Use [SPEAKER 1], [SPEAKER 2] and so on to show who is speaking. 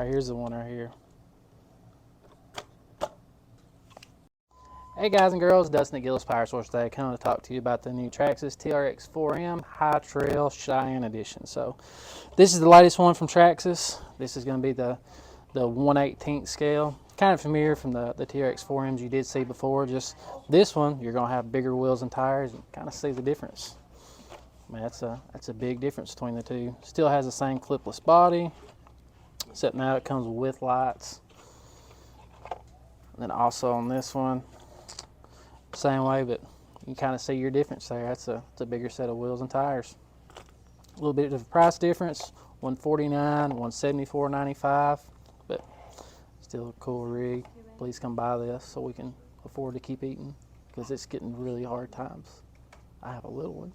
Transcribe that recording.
[SPEAKER 1] All right, here's the one right here. Hey guys and girls, Dustin at Gillis Power Sports today. Coming to talk to you about the new Traxxas TRX-4M High Trail Cheyenne Edition. So this is the latest one from Traxxas. This is going to be the 1/18 scale. Kind of familiar from the TRX-4Ms you did see before. Just this one, you're going to have bigger wheels and tires, and kind of see the difference. I mean, that's a big difference between the two. Still has the same clipless body, except now it comes with lights. And then also on this one, same way, but you kind of see your difference there. That's a bigger set of wheels and tires. A little bit of a price difference, $149, $174.95, but still a cool rig. Please come buy this so we can afford to keep eating, because it's getting really hard times. I have a little one.